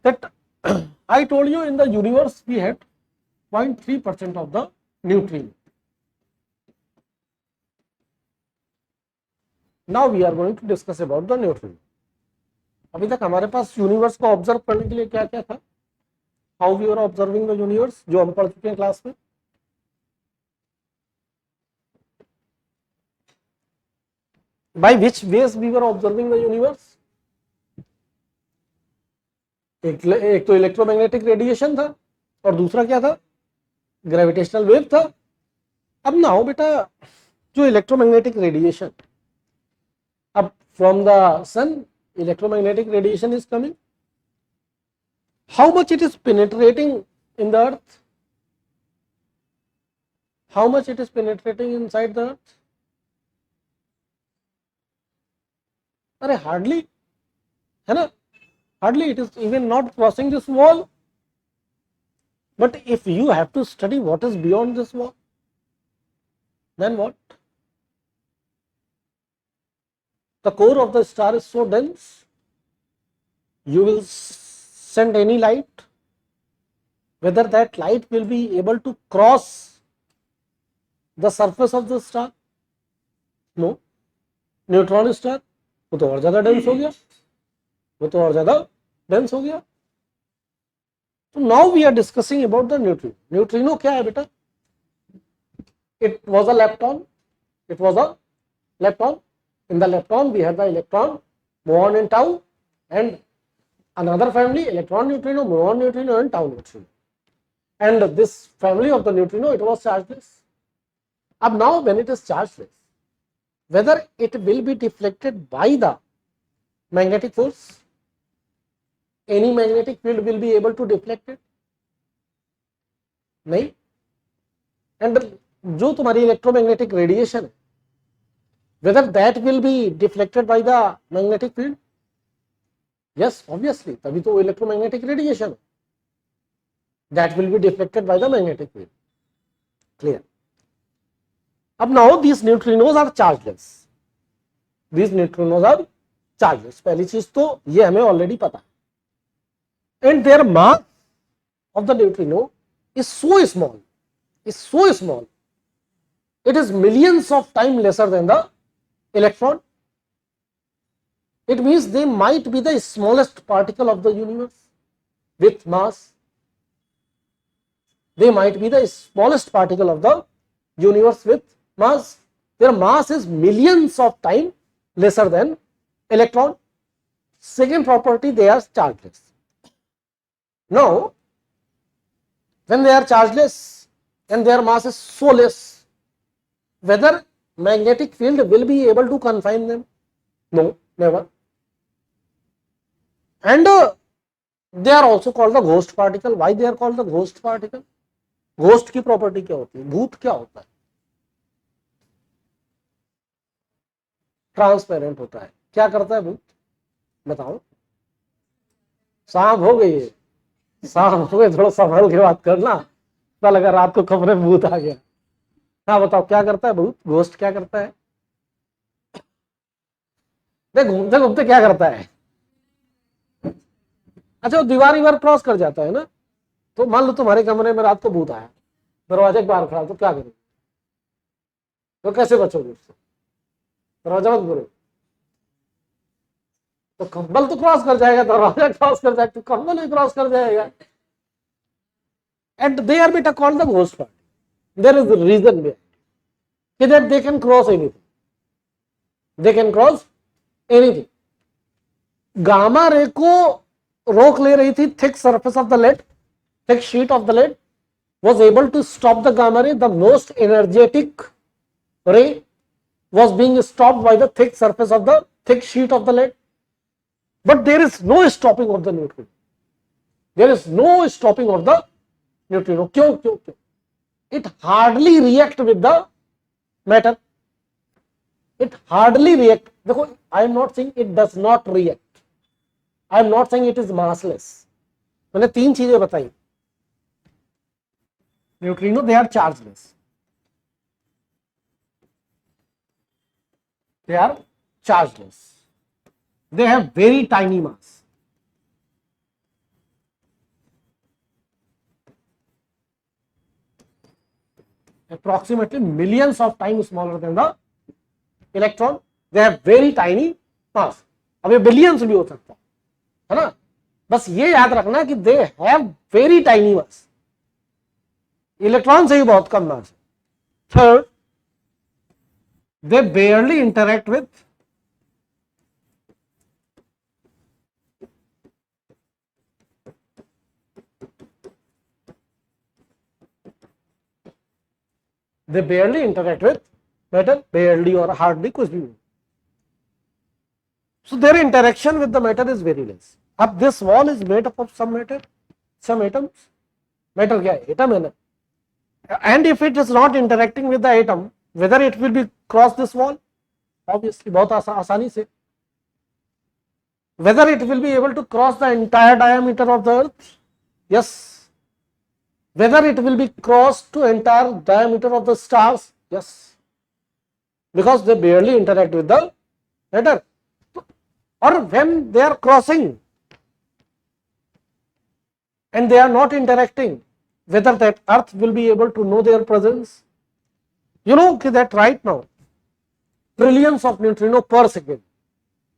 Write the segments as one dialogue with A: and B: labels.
A: that I told you in the universe we had 0.3% of the neutrino. Now we are going to discuss about the neutrino. अभी तक हमारे पास universe को observe करने के लिए क्या क्या था? How we are observing the universe, जो हम पढ़ चुके हैं क्लास में. By which ways we are observing the universe? एक तो इलेक्ट्रोमैग्नेटिक रेडिएशन था और दूसरा क्या था? ग्रेविटेशनल वेव था. अब ना हो बेटा, जो इलेक्ट्रोमैग्नेटिक रेडिएशन, अब from the sun electromagnetic radiation is coming. How much it is penetrating in the earth? How much it is penetrating inside the earth? अरे hardly, है ना? Hardly, it is even not crossing this wall. But if you have to study what is beyond this wall, then what? The core of the star is so dense, you will send any light, whether that light will be able to cross the surface of the star? No. Neutron star, वो तो और ज्यादा dense हो गया, वो तो और ज्यादा डेंस हो गया. तो now we are discussing about the neutrino. Neutrino क्या है बेटा? It was a lepton. It was a lepton. In the lepton, we have the electron, muon and tau, and another family, electron neutrino, muon neutrino, and tau neutrino. And this family of the neutrino, it was chargeless. Ab now, when it is chargeless, whether it will be deflected by the magnetic force, any magnetic field will be able to deflect it? नहीं. And जो तुम्हारी electromagnetic radiation है, whether that will be deflected by the magnetic field? Yes, obviously. तभी तो electromagnetic radiation, that will be deflected by the magnetic field. Clear? अब now these neutrinos are chargeless. These neutrinos are chargeless. पहली चीज तो ये हमें already पता है. And their mass of the neutrino is so small. It is millions of times lesser than the electron. It means they might be the smallest particle of the universe with mass. They might be the smallest particle of the universe with mass. Their mass is millions of times lesser than electron. Second property, they are chargeless. Now, when they are chargeless and their mass is so less, whether magnetic field will be able to confine them? No, never. And they are also called the ghost particle. Why they are called the ghost particle? Ghost की property क्या होती है? भूत क्या होता है? Transparent होता है. क्या करता है भूत? बताओ. सांप हो गई है, सांप हो गए, थोड़ा संभल के बात करना. पता लगा रात को कमरे में भूत आ गया. हाँ बताओ, क्या करता है भूत? घोस्ट क्या करता है? देख घूमते घूमते क्या करता है? अच्छा, वो दीवार क्रॉस कर जाता है ना. तो मान लो तुम्हारे कमरे में रात को भूत आया, दरवाजे के बाहर खड़ा, तो क्या करोगे? तो कैसे बचोगे उससे? दरवाजा मत खोलो तो कंबल तो क्रॉस कर जाएगा, दरवाजा क्रॉस कर जाएगा तो कंबल भी क्रॉस कर जाएगा. एंड दे आर बेटा called the ghost party. There is a reason behind that they can cross anything. They can cross anything. Gamma ray को रोक ले रही थी thick surface of the lead, thick sheet of the lead was able to stop the gamma ray. The most energetic ray was being stopped by the thick surface of the thick sheet of the lead. But there is no stopping of the neutrino. There is no stopping of the neutrino. क्यों? It hardly react with the matter. It hardly react. देखो, I am not saying it does not react. I am not saying it is massless. मैंने तीन चीजें बताई. Neutrino, they are chargeless. They are chargeless. They have very tiny mass. approximately millions of times smaller than the electron. They have very tiny mass. अब ये billions भी हो सकता है ना, बस ये याद रखना कि they have very tiny mass, electron से ही बहुत कम मास है। Third, they बेयरली interact with matter, barely or hardly, कुछ भी। So their interaction with the matter is very less. अब this wall is made up of some matter, some atoms. Matter क्या है? Atom है ना। And if it is not interacting with the atom, whether it will be cross this wall, obviously बहुत आसानी से। Whether it will be able to cross the entire diameter of the earth, yes. Whether it will be crossed to entire diameter of the stars, yes, because they barely interact with the matter. Or when they are crossing and they are not interacting, whether that earth will be able to know their presence. You know that right now trillions of neutrinos per second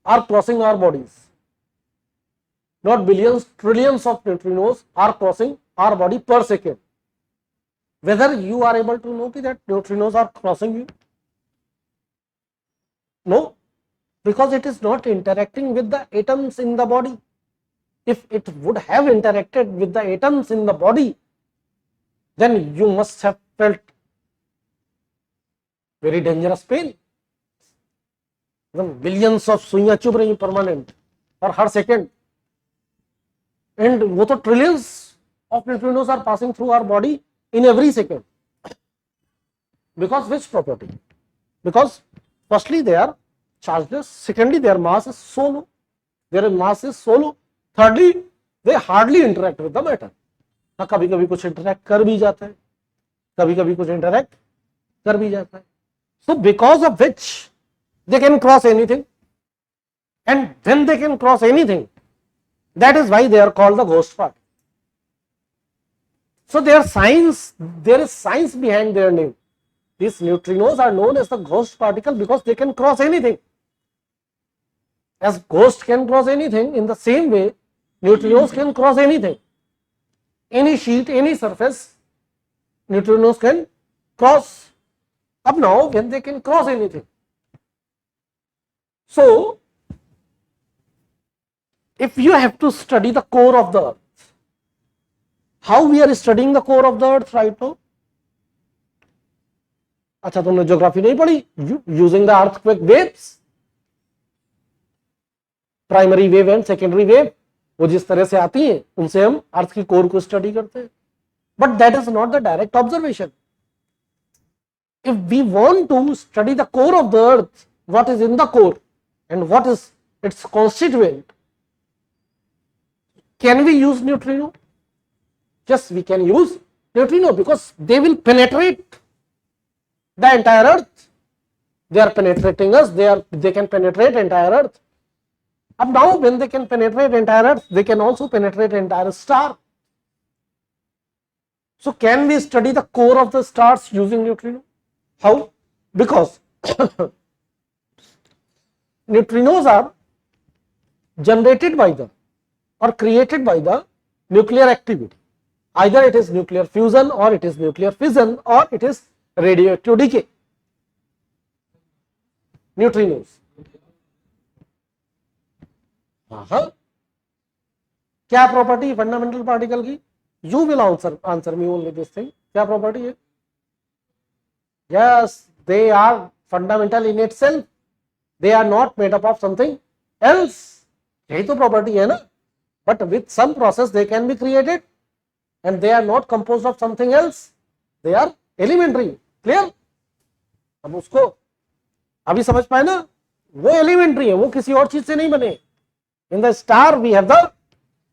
A: are crossing our bodies. Not billions, trillions of neutrinos are crossing our body per second. Whether you are able to know that neutrinos are crossing you? No, because it is not interacting with the atoms in the body. If it would have interacted with the atoms in the body, then you must have felt very dangerous pain. Billions of सुइयां चुभ रही permanent और हर second, and वो तो trillions of neutrinos are passing through our body in every second. Because which property? Because firstly they are chargeless, secondly their mass is so low, their mass is so low, thirdly they hardly interact with the matter. हाँ, कभी कभी कुछ interact कर भी जाता है, कभी कभी कुछ interact कर भी जाता है. So because of which they can cross anything, and when they can cross anything, that is why they are called the ghost particle. So there is science behind their name. These neutrinos are known as the ghost particle because they can cross anything. As ghost can cross anything, in the same way neutrinos can cross anything. Any sheet, any surface, neutrinos can cross. Up now, when they can cross anything. So if you have to study the core of the earth, how we are studying the core of the earth right now? अच्छा, तुमने geography नहीं पढ़ी? Using the earthquake waves, primary wave and secondary wave, वो जिस तरह से आती है उनसे हम अर्थ की कोर को स्टडी करते हैं. But that is not the direct observation. If we want to study the core of the earth, what is in the core and what is its constituent, can we use neutrino? Yes, we can use neutrino because they will penetrate the entire earth. They are penetrating us, they can penetrate entire earth. Up now, when they can penetrate entire earth, they can also penetrate entire star. So can we study the core of the stars using neutrino? How? Because neutrinos are generated by the or created by the nuclear activity. Either it is nuclear fusion or it is nuclear fission or it is radioactive decay. Neutrinos. क्या property fundamental particle की? You will answer me only this thing. क्या property है? Yes, they are fundamental in itself. They are not made up of something else. यही तो property है ना. But with some process they can be created and they are not composed of something else. They are elementary. Clear? अब उसको अभी समझ पाए ना? वो elementary है, वो किसी और चीज से नहीं बने. In the star we have the,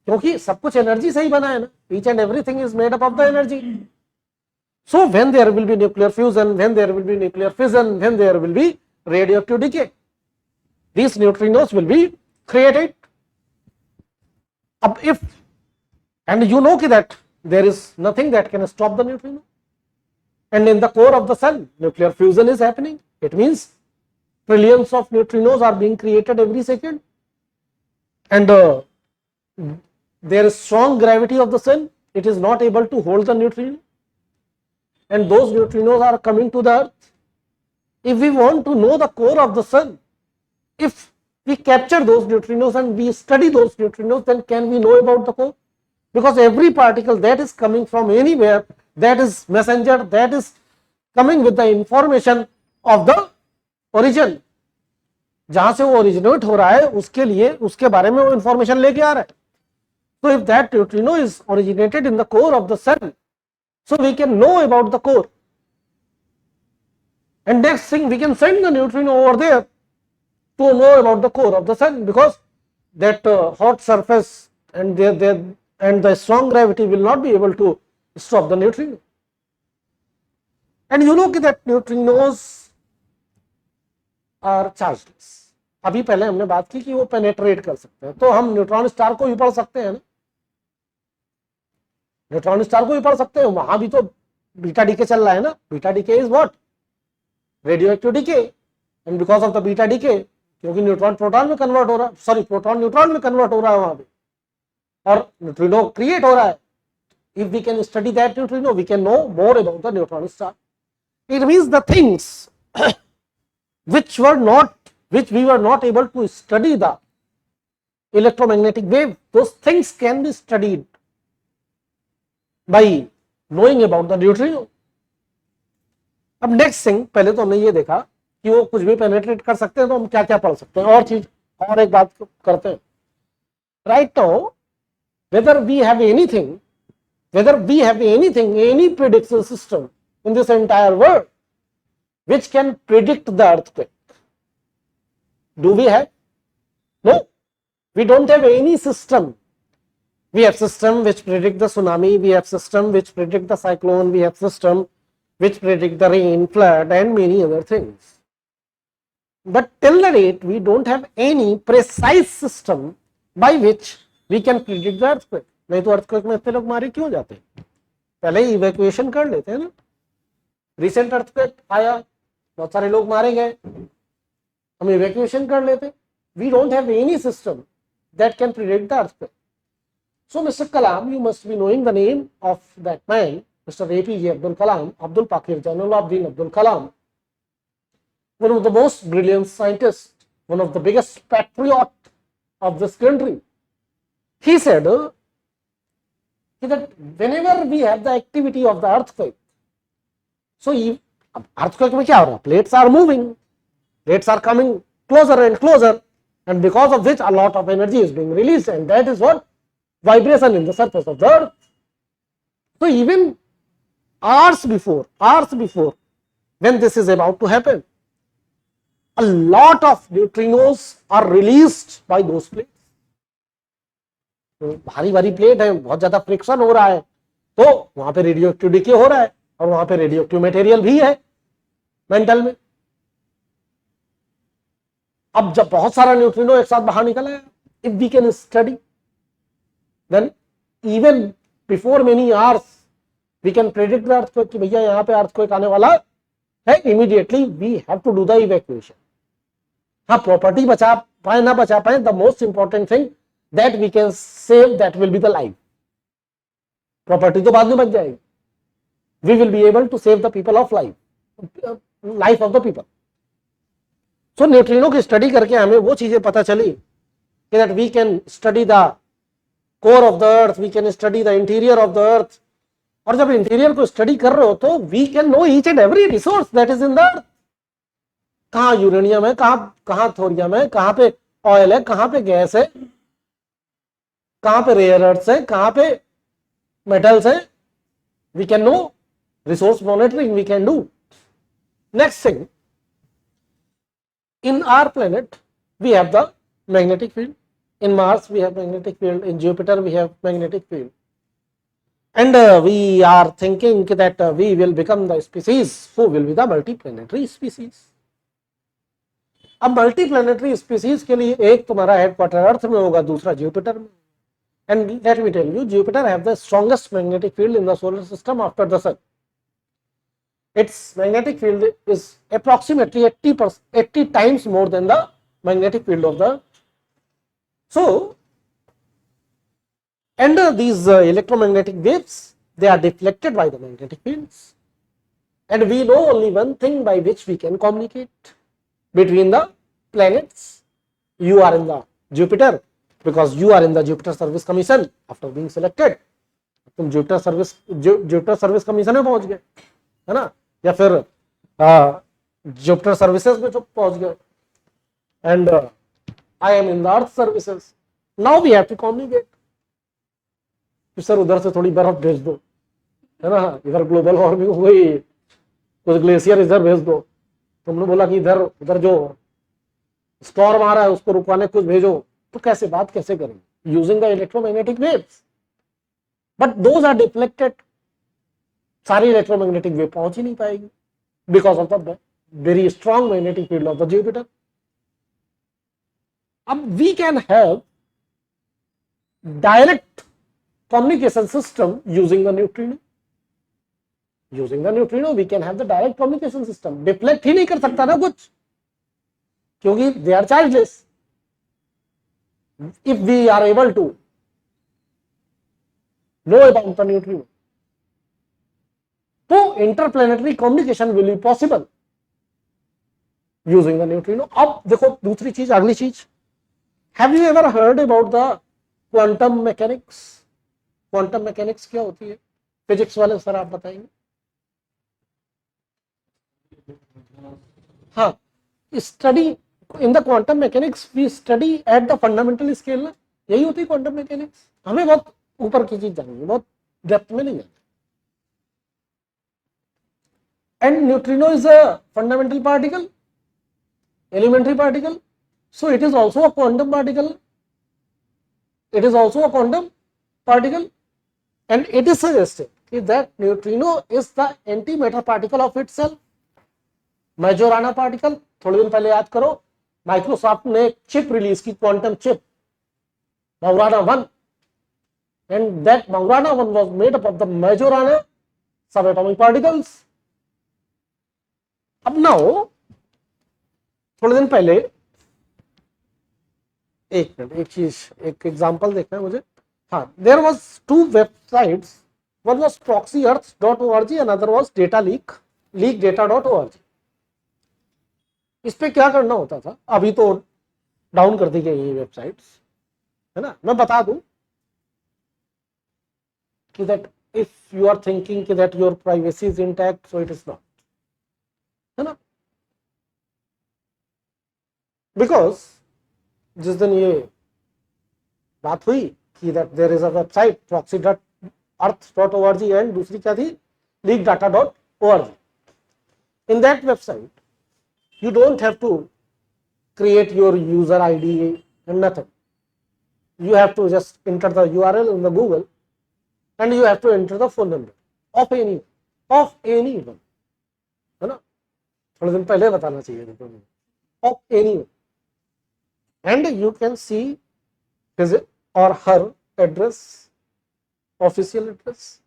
A: क्योंकि सब कुछ एनर्जी से ही बना है ना. Each and everything is made up of the energy. So when there will be nuclear fusion, when there will be nuclear fission, when there will be radioactive decay, these neutrinos will be created. If, and you know that there is nothing that can stop the neutrino, and in the core of the sun nuclear fusion is happening. It means trillions of neutrinos are being created every second, and there is strong gravity of the sun. It is not able to hold the neutrino, and those neutrinos are coming to the earth. If we want to know the core of the sun, if we capture those neutrinos and we study those neutrinos, then can we know about the core? Because every particle that is coming from anywhere, that is messenger, that is coming with the information of the origin. जहां से वो originate हो रहा है उसके लिए उसके बारे में वो इंफॉर्मेशन लेके आ रहा है. So if that neutrino is originated in the core of the sun, so we can know about the core. And next thing, we can send the neutrino over there to know about the core of the sun, because that hot surface and the strong gravity will not be able to stop the neutrino. And you know that neutrinos are chargeless. अभी पहले हमने बात की कि वो penetrate कर सकते हैं, तो हम न्यूट्रॉन स्टार को भी पढ़ सकते हैं ना, न्यूट्रॉन स्टार को भी पढ़ सकते हैं. वहां भी तो बीटा डीके चल रहा है ना. Beta decay is what? Radioactive decay. And because of the beta decay, क्योंकि न्यूट्रॉन प्रोटॉन में कन्वर्ट हो रहा है, सॉरी प्रोटॉन न्यूट्रॉन में कन्वर्ट हो रहा है वहां पे, और न्यूट्रिनो क्रिएट हो रहा है. If we can study that neutrino, we can know more about the neutron star. It means the things which we were not able to study the electromagnetic wave, those things can be studied by knowing about the neutrino. अब next thing, पहले तो हमने ये देखा कि वो कुछ भी पेनेट्रेट कर सकते हैं, तो हम क्या क्या पढ़ सकते हैं. और चीज और एक बात करते हैं. Right now whether we have anything, any prediction system in this entire world which can predict the earthquake. Do we have? No, we don't have any system. We have system which predict the tsunami, we have system which predict the cyclone, we have system which predict the rain, flood and many other things. But till the date we don't have any precise system by which we can predict the earthquake. नहीं तो earthquake में इतने लोग मारे क्यों जाते हैं? पहले ही evacuation कर लेते हैं ना. Recent earthquake आया, बहुत सारे लोग मारे गए, हम evacuation कर लेते. We don't have any system that can predict the earthquake. So Mr. Kalam, you must be knowing the name of that man, Mr. APJ Abdul Kalam, Abdul Pakir Jainuddin Abdul Kalam, one of the most brilliant scientists, one of the biggest patriot of this country. He said that whenever we have the activity of the earthquake, so earthquake में क्या हो रहा है? Plates are moving, plates are coming closer and closer, and because of which a lot of energy is being released, and that is what vibration in the surface of the earth. So even hours before, when this is about to happen, a lot of neutrinos are released by those plates. तो भारी भारी plate है, बहुत ज्यादा friction हो रहा है, तो वहां पे रेडियो एक्टिव डिके हो रहा है, और वहां पे रेडियो एक्टिव मटेरियल भी है मेंटल में. अब जब बहुत सारा न्यूट्रिनो एक साथ बाहर निकला है, if we can study, then even before many hours we can predict the earthquake कि भैया यहाँ पे earthquake आने वाला है. Immediately we have to do the evacuation. हाँ, property बचा पाए ना बचा पाए, the most important thing that we can save, that will be the life. Property तो बाद में बच जाएगी. We will be able to save the people of life of the people. So neutrino की स्टडी करके हमें वो चीजें पता चली कि that we can study the core of the earth, we can study the interior of the earth. और जब इंटीरियर को स्टडी कर रहे हो तो we can know each and every resource that is in the earth. कहाँ uranium है, कहाँ थोरियम है, कहाँ पे ऑयल है, कहाँ पे गैस है, कहाँ पे रेयर अर्थ्स है, कहाँ पे मेटल्स है. We can know. Resource monitoring we can do. Next thing, in our planet we have the magnetic field. In Mars we have magnetic field. In Jupiter we have magnetic field. And we are thinking that we will become the species who will be the multiplanetary species. अब multiplanetary species के लिए एक तुम्हारा headquarter अर्थ में होगा, दूसरा Jupiter में. And let me tell you, Jupiter have the strongest magnetic field in the solar system after the sun. its magnetic field is approximately 80 times more than the magnetic field of the. So, and these electromagnetic waves, they are deflected by the magnetic fields, and we know only one thing by which we can communicate between the planets. You are in the Jupiter because you are in the Jupiter Service Commission after being selected. तुम Jupiter service commission में पहुंच गए, है ना, या फिर Jupiter services में जो पहुंच गए. And I am in the earth services. Now we have to communicate. Sir उधर से थोड़ी बर्फ भेज दो, है ना, इधर ग्लोबल वार्मिंग हो गई, कुछ ग्लेशियर इधर भेज दो. तुमने बोला कि इधर उधर जो स्टॉर्म आ रहा है उसको रुकवाने कुछ भेजो. तो कैसे बात कैसे करेंगे? Using the electromagnetic waves. But those are deflected. सारी इलेक्ट्रोमैग्नेटिक वेव पहुंच ही नहीं पाएगी because of the very strong magnetic field of the Jupiter. अब we can have direct communication system using the neutrino. Using the neutrino we can have the direct communication system. Deflect ही नहीं कर सकता ना कुछ, क्योंकि they are chargeless. If we are able to know about the neutrino, तो interplanetary communication will be possible using the neutrino. अब देखो दूसरी चीज, अगली चीज, have you ever heard about the quantum mechanics? Quantum mechanics क्या होती है? फिजिक्स वाले सर आप बताएंगे. हाँ, study in the quantum mechanics we study at the fundamental scale ना, यही होती है क्वांटम मैकेनिक्स. हमें बहुत ऊपर की चीज जाननी है, बहुत डेप्थ में नहीं जाना. And neutrino is a fundamental particle, elementary particle, so it is also a quantum particle. It is also a quantum particle, and it is suggested that neutrino is the antimatter particle of itself. Majorana particle, थोड़े दिन पहले याद करो, Microsoft ने एक chip release की, quantum chip Majorana 1, and that Majorana 1 was made up of the Majorana subatomic particles. अब now थोड़े दिन पहले एक चीज, एक एग्जांपल देखना है मुझे. हाँ, there was two websites, one was proxyearth.org, another was leakdata.org. इस पे क्या करना होता था, अभी तो डाउन कर दी गई ये वेबसाइट्स, है ना. मैं बता दूं कि that if you are thinking कि that your privacy is intact, so it is not, है ना. because जिस दिन ये बात हुई कि that there is a website proxy.earth.org and दूसरी क्या थी, leakdata.org. in that website you don't have to create your user ID and nothing. You have to just enter the URL in the Google and you have to enter the phone number of anyone, है ना. थोड़े दिन पहले बताना चाहिए था तुम्हें. of anyone, and you can see his or her address, official address,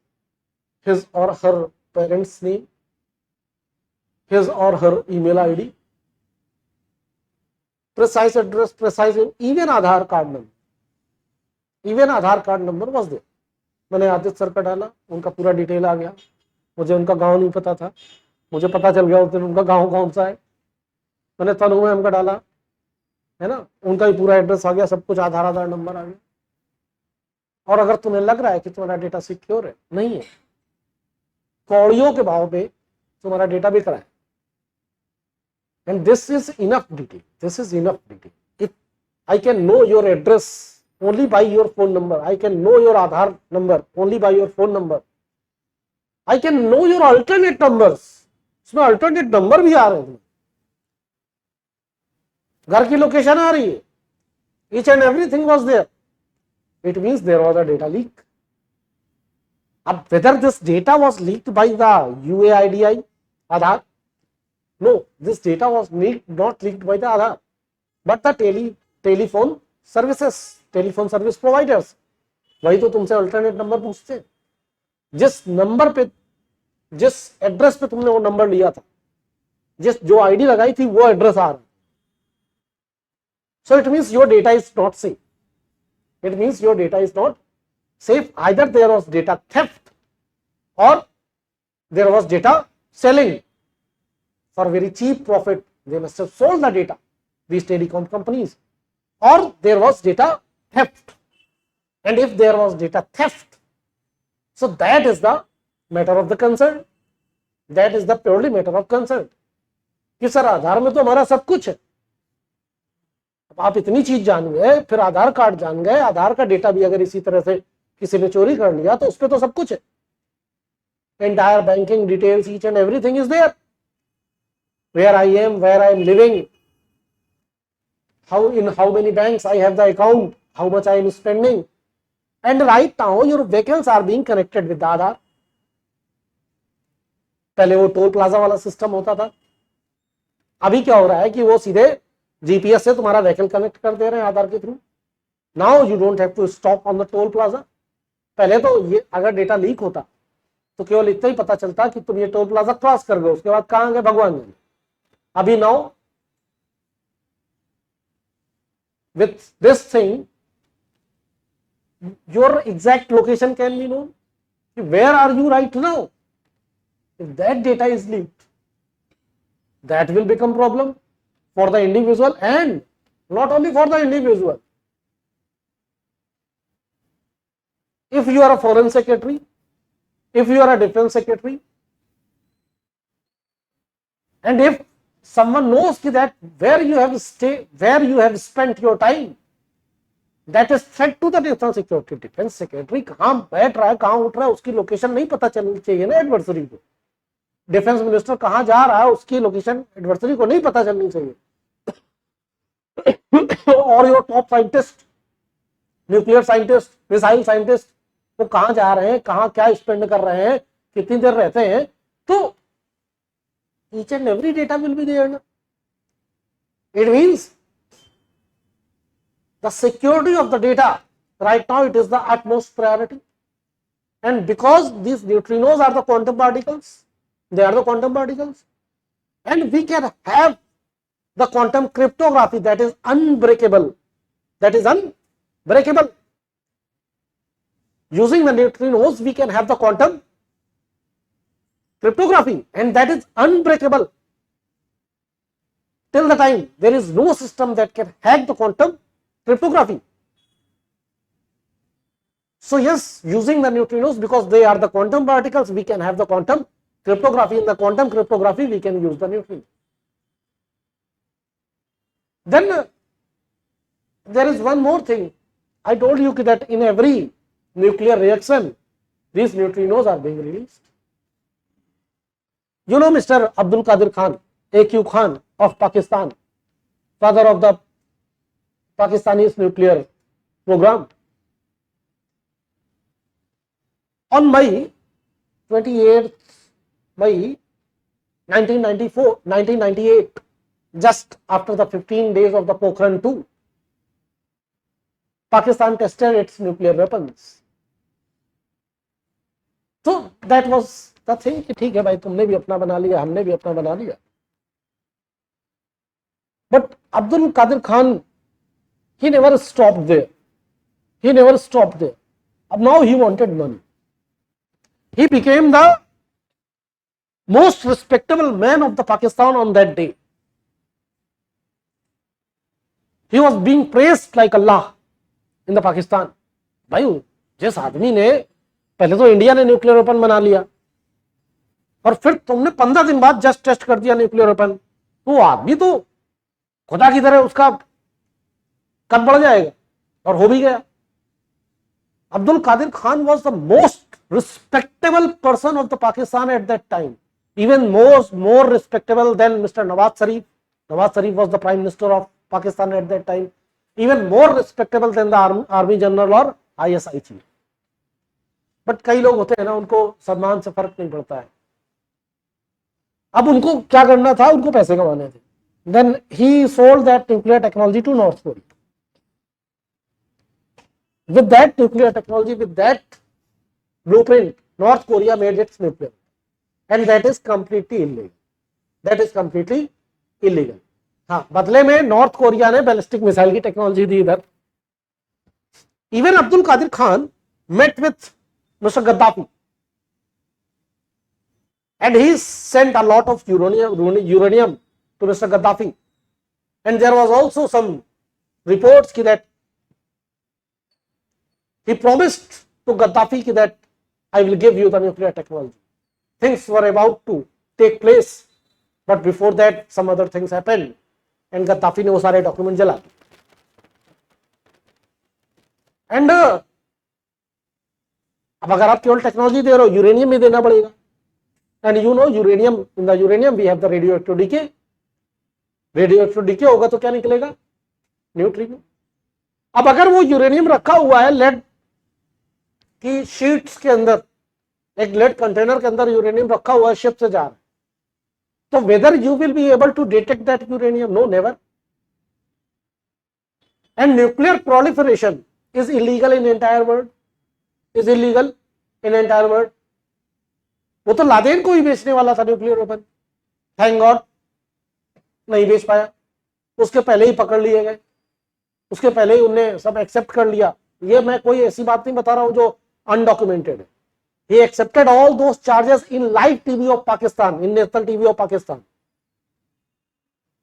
A: his or her parents' name, his or her email ID, precise address, precise name, even Aadhaar card number. Even Aadhaar card number was there. मैंने Aditya sir का डाला, उनका पूरा detail आ गया. मुझे उनका गांव नहीं पता था, मुझे पता चल गया उस दिन उनका गांव कौन सा है. मैंने तनु मैम का डाला, है ना, उनका भी पूरा एड्रेस आ गया, सब कुछ, आधार नंबर आ गया. और अगर तुम्हें लग रहा है कि तुम्हारा डेटा सिक्योर है, नहीं है, कौड़ियों के भाव पे तुम्हारा डेटा बिक रहा है. And this is enough detail, this is enough detail. If I can know your address only by your phone number, I can know your Aadhaar number only by your phone number, I can know your alternate numbers. इसमें alternate number भी आ रहे हैं, घर की location आ रही है, each and everything was there. It means there was a data leak. अब whether this data was leaked by the UAIDI Aadhaar, no, this data was not leaked by the Aadhaar, but the telephone services, telephone service providers. वही तो तुमसे alternate number पूछते हैं. जिस number पे जिस address पे तुमने वो नंबर लिया था, जिस जो आईडी लगाई थी वो एड्रेस आ रहा है. So it means your data is not safe. It means your data is not safe. Either there was data theft or there was data selling for very cheap profit. They must have sold the data, these telecom companies, or there was data theft. And if there was data theft, so that is the matter of the concern. That is the purely matter of concern. कि sir आधार में तो हमारा सब कुछ है, आप इतनी चीज जान गए, फिर आधार कार्ड जान गए, आधार का डेटा भी अगर इसी तरह से किसी ने चोरी कर लिया तो उसपे तो सब कुछ है. Entire banking details, each and everything is there. Where I am, where I am living, in how many banks I have the account, how much I am spending, and right now your vehicles are being connected with the Aadhaar. पहले वो toll plaza वाला system होता था, अभी क्या हो रहा है कि वो सीधे जीपीएस से तुम्हारा व्हीकल कनेक्ट कर दे रहे हैं आधार के through. Now you don't have to stop on the toll plaza. पहले तो ये अगर डेटा लीक होता तो केवल इतना ही पता चलता कि तुम ये टोल प्लाजा क्रॉस कर गए, उसके बाद कहां गए भगवान जाने. अभी now with this thing your exact location can be known. Where are you right now? If that data is leaked, that will become problem for the individual, and not only for the individual. If you are a foreign secretary, if you are a defense secretary, and if someone knows that where you have spent your time, that is threat to the national security. Defense secretary कहां बैठ रहा है, कहां उठ रहा है, उसकी location नहीं पता चलनी चाहिए ना एडवर्सरी को. डिफेंस मिनिस्टर कहां जा रहा है, उसकी लोकेशन एडवर्सरी को नहीं पता चलनी चाहिए. और your top scientist, nuclear scientist, missile scientist, वो कहां जा रहे हैं, कहां क्या स्पेंड कर रहे हैं, कितनी देर रहते हैं, तो each and every data will be there. It means the security of the data right now, it is the utmost priority. And because these neutrinos are the quantum particles, they are the quantum particles, and we can have the quantum cryptography that is unbreakable. That is unbreakable. Using the neutrinos, we can have the quantum cryptography, and that is unbreakable. Till the time there is no system that can hack the quantum cryptography. So yes, using the neutrinos, because they are the quantum particles, we can have the quantum cryptography. In the quantum cryptography, we can use the neutrino. Then there is one more thing. I told you that in every nuclear reaction, these neutrinos are being released. You know Mr. Abdul Qadir Khan, AQ Khan of Pakistan, father of the Pakistani's nuclear program. On May 28th, May 1998, just after the 15 days of the Pokhran 2, Pakistan tested its nuclear weapons. So that was the thing कि ठीक है भाई, तुमने भी अपना बना लिया, हमने भी अपना बना लिया. But Abdul Qadir Khan, he never stopped there. He never stopped there. Now he wanted money. He became the most respectable man of the Pakistan on that day. He was being praised like Allah in the Pakistan. भाई जिस आदमी ने पहले तो India ने nuclear weapon बना लिया और फिर तुमने 15 दिन बाद जस्ट टेस्ट कर दिया न्यूक्लियर वेपन, तो आदमी तो खुदा की तरह उसका कद बढ़ जाएगा, और हो भी गया. Abdul Qadir Khan was the most respectable person of the Pakistan at that time, even more respectable than Mr. Nawaz Sharif. Nawaz Sharif was the Prime Minister of Pakistan at that time, even more respectable than the Army General or ISI chief. But कई लोग होते हैं ना, उनको सम्मान से फर्क नहीं पड़ता है. अब उनको क्या करना था, उनको पैसे कमाने थे. Then he sold that nuclear technology to North Korea. With that nuclear technology, with that blueprint, North Korea made its nuclear. and that is completely illegal. That is completely illegal. हाँ, बदले में नॉर्थ कोरिया ने ballistic missile की technology दी इधर. Even Abdul Qadir Khan met with Mr. Gaddafi and he sent a lot of uranium to Mr. Gaddafi, and there was also some reports that he promised to Gaddafi that I will give you the nuclear technology. Things were about to take place, but before that some other things happened and Gaddafi ने वो सारे document जला. And अब अगर आप केवल technology दे रहे हो, यूरेनियम भी देना पड़ेगा. And you know uranium, in the uranium we have the radioactive decay. Radioactive decay होगा तो क्या निकलेगा? न्यूट्रिनो. अब अगर वो यूरेनियम रखा हुआ है लेड की शीट्स के अंदर, एक लेड कंटेनर के अंदर यूरेनियम रखा हुआ है, शिप से जा रहा है, तो whether you will be able to detect that uranium? No, never. And nuclear proliferation is illegal in entire world, is illegal in entire world. वो तो लादेन को ही बेचने वाला था न्यूक्लियर वेपन, थैंक गॉड नहीं बेच पाया. उसके पहले ही पकड़ लिए गए, उसके पहले ही उन्हें सब एक्सेप्ट कर लिया. ये मैं कोई ऐसी बात नहीं बता रहा हूं जो अनडॉक्यूमेंटेड है. he accepted all those charges in live TV of Pakistan, in national TV of Pakistan,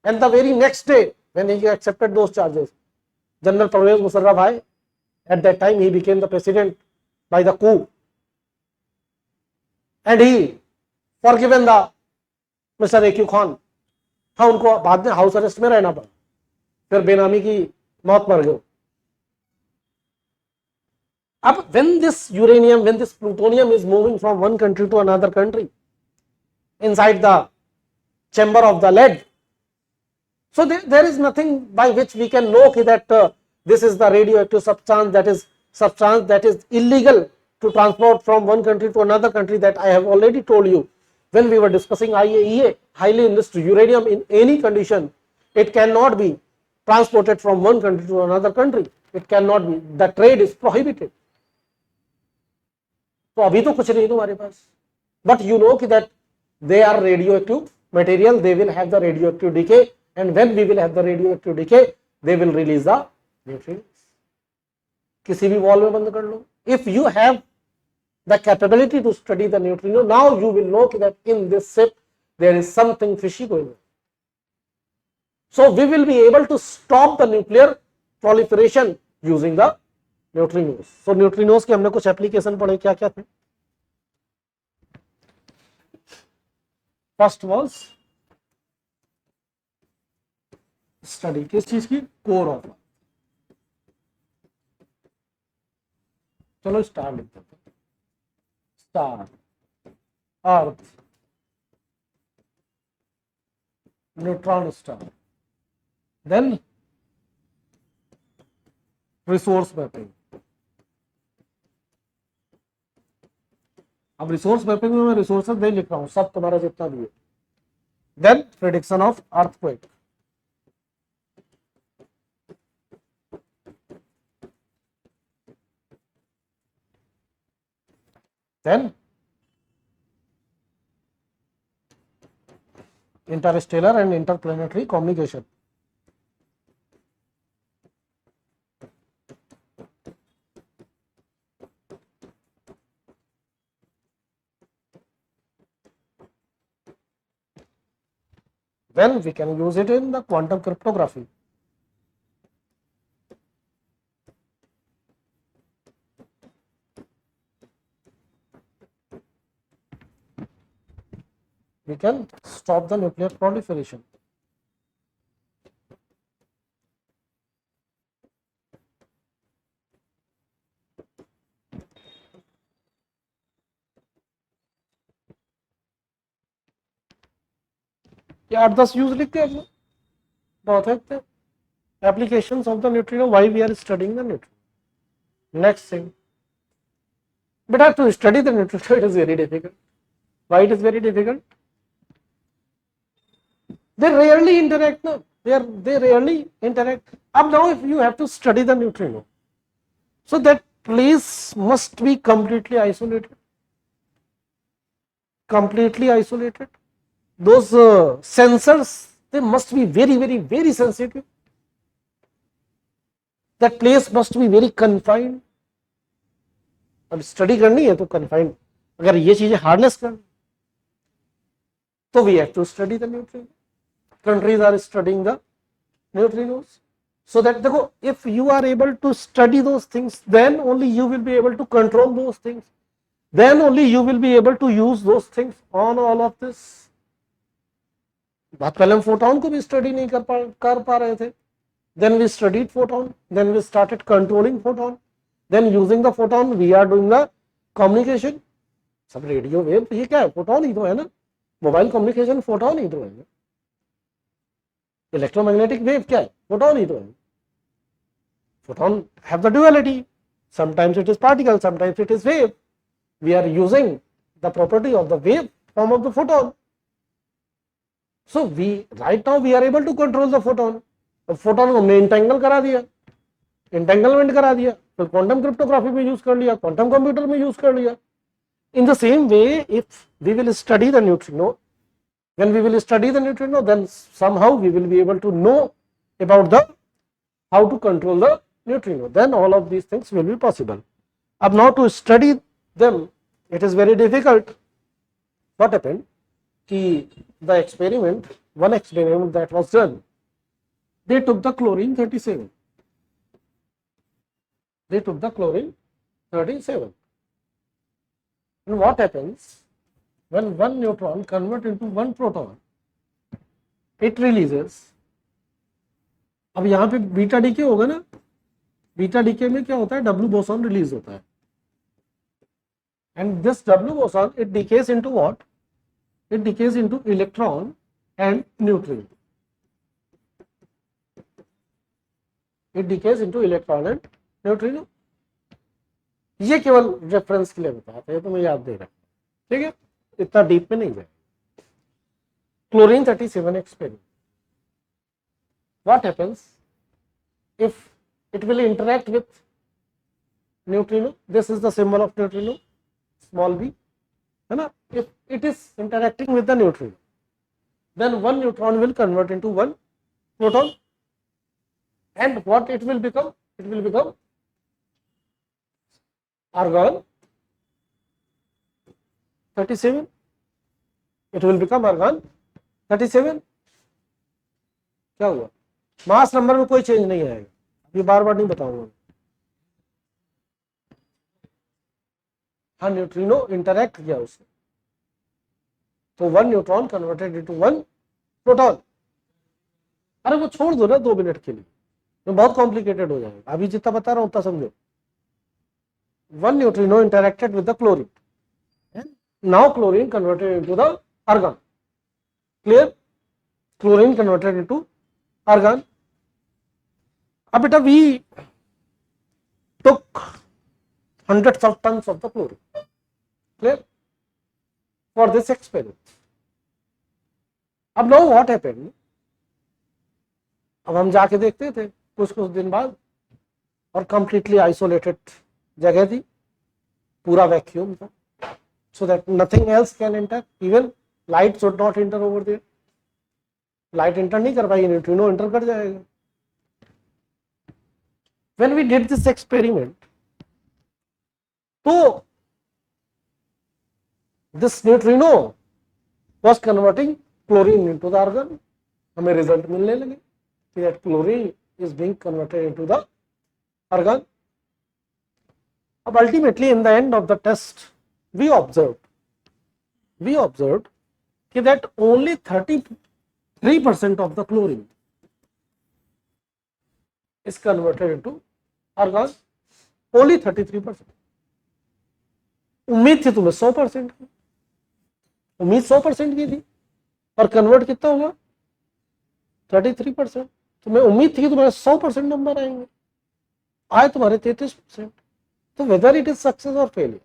A: and the very next day when he accepted those charges, General Pervez Musharraf bhai, at that time he became the president by the coup, and he forgiven the Mr. A.Q. Khan. हाँ, उनको बाद में house arrest में रहना पड़ा, फिर बेनामी की मौत मर गए. अब when this uranium, when this plutonium is moving from one country to another country inside the chamber of the lead, so there is nothing by which we can know that this is the radioactive substance that is illegal to transport from one country to another country. That I have already told you when we were discussing IAEA, highly enriched uranium in any condition, it cannot be transported from one country to another country. It cannot be. The trade is prohibited. तो अभी तो कुछ नहीं तुम्हारे पास, but you know that they are radioactive material, they will have the radioactive decay, and when we will have the radioactive decay, they will release the neutrinos. किसी भी wall में बंद कर लो. If you have the capability to study the neutrino, now you will know that in this ship there is something fishy going on. So we will be able to stop the nuclear proliferation using the neutrinos. So neutrinos के हमने कुछ application पढ़े, क्या क्या थे? First was study किस चीज की? Core of. चलो स्टार लिख देते हैं. Star, earth, neutron star, then resource mapping. अब रिसोर्स मैपिंग में मैं रिसोर्सेज नहीं लिख रहा हूं, सब तुम्हारा जितना भी है. Then prediction of earthquake, then interstellar and interplanetary communication. Then we can use it in the quantum cryptography. We can stop the nuclear proliferation. ये 8-10 यूज लिख के बहुत है. Applications of the neutrino, why we are studying the neutrino. Next thing, but to study the neutrino it is very difficult. Why it is very difficult? They rarely interact. No, they rarely interact. Up now, if you have to study the neutrino, so that place must be completely isolated. completely isolated. Those sensors, they must be very, very, very sensitive. That place must be very confined. अब study करनी है तो confined, अगर ये चीजें harness करनी तो we have to study the neutrino. Countries are studying the neutrinos. So that देखो, if you are able to study those things, then only you will be able to control those things. Then only you will be able to use those things on all of this. बहुत पहले हम photon को भी study नहीं कर पा रहे थे. Then we studied photon. Then we started controlling photon. Then using the photon we are doing the communication. सब रेडियो वेव ये क्या है? फोटोन ही तो है ना. मोबाइल कम्युनिकेशन फोटोन ही तो है ना. इलेक्ट्रोमैग्नेटिक वेव क्या है? फोटोन ही तो है. Photon have the duality. Sometimes it is particle, sometimes it is wave. We are using the property of the wave form of the photon. So right now we are able to control the photon. अब photon को हमने entangle करा दिया, entanglement करा दिया, फिर quantum cryptography में use कर लिया, क्वांटम कंप्यूटर में यूज कर लिया. In the same way, if we will study the neutrino, when we will study the neutrino, then somehow we will be able to know about the how to control the neutrino. Then all of these things will be possible. अब now to study them, it is very difficult. What happened? कि the experiment, one experiment that was done, they took the chlorine 37. They took the chlorine 37. And what happens when one neutron converts into one proton? It releases. अब यहाँ पे beta decay होगा ना, beta DK में क्या होता है? W boson release होता है. And this W boson, it decays into what? It decays into electron and neutrino. It decays into electron and neutrino. ये केवल रेफरेंस के लिए बताते हैं, तो मैं याद दे रहा हूं. ठीक है, इतना डीप में नहीं जाए. Chlorine 37 experiment. What happens if it will interact with neutrino? This is the symbol of neutrino, small b, है ना. If it is interacting with the neutrino, then one neutron will convert into one proton, and what it will become? It will become argon 37. It will become argon 37. क्या हुआ? Mass number में कोई change नहीं आएगा. ये बार बार नहीं बताऊंगा. हाँ, न्यूट्रिनो इंटरैक्ट किया उससे, तो one neutron converted into one proton. अरे वो छोड़ दो ना 2 मिनट के लिए, तो बहुत कॉम्प्लिकेटेड हो जाएगा. अभी जितना बता रहा हूं उतना समझो. One neutrino interacted with the chlorine, now chlorine converted into the argon. Clear? Chlorine converted into argon. अब बेटा we took hundreds of tons of the chlorine, clear, for this experiment. अब now what happened? अब हम जाके देखते थे कुछ दिन बाद, और completely isolated जगह थी, पूरा वैक्यूम था, so that nothing else can enter, even light should not enter over there. Light enter नहीं कर पाएगी, न्यूट्रिनो एंटर कर जाएगा. When we did this experiment, तो this neutrino was converting chlorine into the argon. हमें result मिलने लगे कि that chlorine is being converted into the argon. अब ultimately in the end of the test we observed कि that only 33% of the chlorine is converted into argon. Only 33%. उम्मीद थी तुम्हें 100% की, उम्मीद 100% की थी, और कन्वर्ट कितना हुआ? 33%. तुम्हें उम्मीद थी कि तुम्हारे 100% नंबर आएंगे, आए तुम्हारे 33%. तो वेदर इट इज सक्सेस और फेलियर,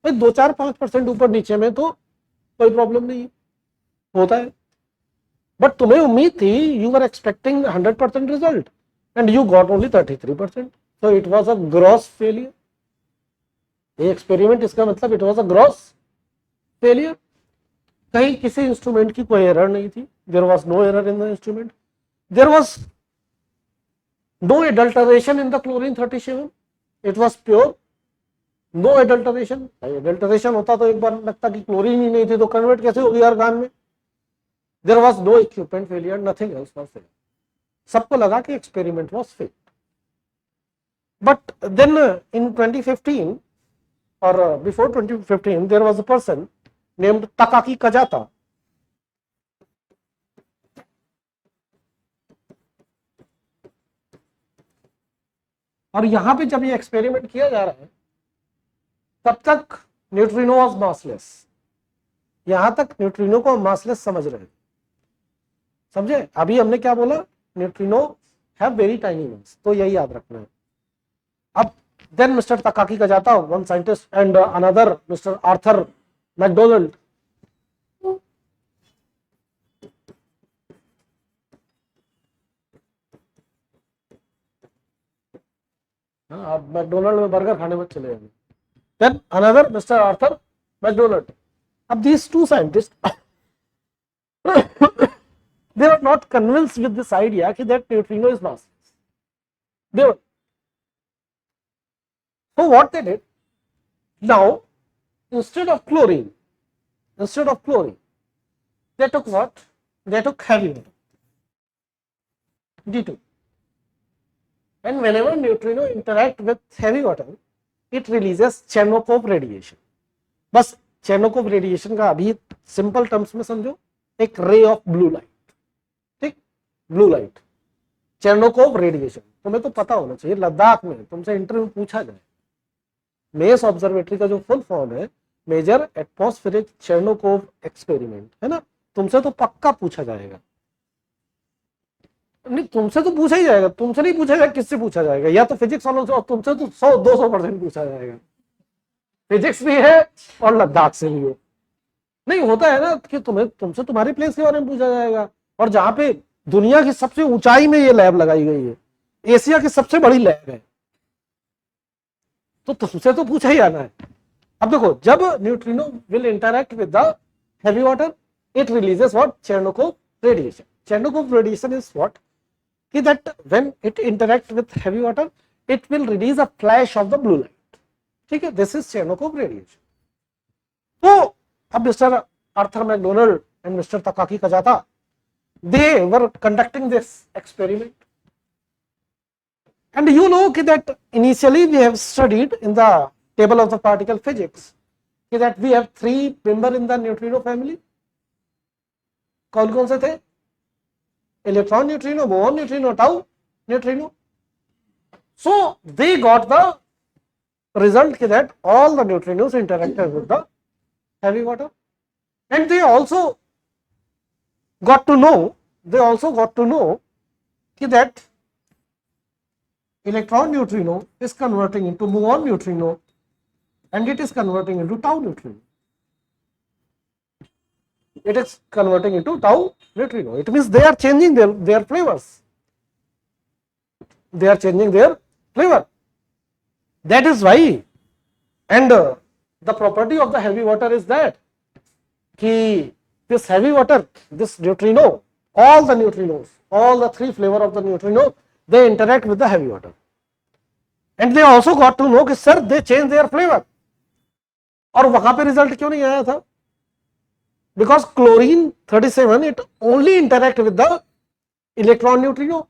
A: भाई 2-4-5% ऊपर नीचे में तो कोई प्रॉब्लम नहीं होता है. बट तुम्हें उम्मीद थी, you were expecting 100% result and you got only 33%. So it was a gross failure. ये एक्सपेरिमेंट, इसका मतलब it was a gross failure. कहीं किसी इंस्ट्रूमेंट की कोई एरर नहीं थी, there was no error in the instrument, there was no adulteration in the chlorine 37, it was pure, no adulteration. Adulteration होता तो एक बार लगता कि क्लोरीन ही नहीं थी तो कन्वर्ट कैसे होगी आर्गन में। There was no equipment failure, nothing else was failure. सबको लगा कि experiment was fail. But then in 2015 or before 2015 there was a person named Takaki Kajata, और यहां पे जब ये एक्सपेरिमेंट किया जा रहा है तब तक न्यूट्रिनो वाज मासलेस। यहां तक न्यूट्रिनो को मासलेस समझ रहे हैं, समझे? अभी हमने क्या बोला, न्यूट्रिनो हैव वेरी टाइनी मास, तो यही याद रखना है। अब then Mr. Takaki Kajata, one scientist, and another Mr. Arthur McDonald, आप मैकडोनल्ड में बर्गर खाने में चले जाएंगे। then another Mr. Arthur McDonald. अब these two scientists they were not convinced with this idea that neutrino is massless. They were. So what they did, now instead of chlorine, they took what? They took heavy water, D2. And whenever neutrino interact with heavy water, it releases Cherenkov radiation. बस Cherenkov radiation का अभी simple terms में समझो, एक ray of blue light, ठीक, blue light, Cherenkov radiation. तुम्हें तो पता होना चाहिए, लद्दाख में तुमसे इंटरव्यू पूछा जाए, मेस ऑब्जर्वेटरी का जो फुल फॉर्म है मेजर एटमॉस्फेरिक चेरनोकोव एक्सपेरिमेंट, है ना, तुमसे तो पक्का पूछा जाएगा। नहीं, तुमसे तो पूछा ही जाएगा, तुमसे नहीं पूछा जाएगा, किससे पूछा जाएगा? या तो फिजिक्स वालों से, और तुमसे तो 100-200% पूछा जाएगा। फिजिक्स भी है और लद्दाख से भी है। नहीं होता है ना कि तुमसे तुम्हारी प्लेस के बारे में पूछा जाएगा, और जहां पे दुनिया की सबसे ऊंचाई में ये लैब लगाई गई है, एशिया की सबसे बड़ी लैब है, तो तुमसे तो पूछा ही आना है। अब देखो, जब neutrino will interact with the heavy water, it releases what? Cherenkov radiation. Cherenkov radiation is what? That when it interact with heavy water, it will release a flash of the blue light. ठीक है, this is Cherenkov radiation. तो अब Mr. Arthur McDonald and Mr. Takaki Kajata, they were conducting this experiment. And you know that initially we have studied in the table of the particle physics that we have 3 members in the neutrino family. कौन-कौन से थे? Electron neutrino, boron neutrino, tau neutrino. So they got the result that all the neutrinos interacted with the heavy water, and they also got to know that electron neutrino is converting into muon neutrino, and it is converting into tau neutrino. It is converting into tau neutrino. It means they are changing their flavors. They are changing their flavor. That is why, and the property of the heavy water is that this heavy water, this neutrino, all the neutrinos, all the 3 flavor of the neutrino, they interact with the heavy water. And they also got to know कि sir they change their flavor. और वहां पे result क्यों नहीं आया था? Because chlorine 37 it only interact with the electron neutrino.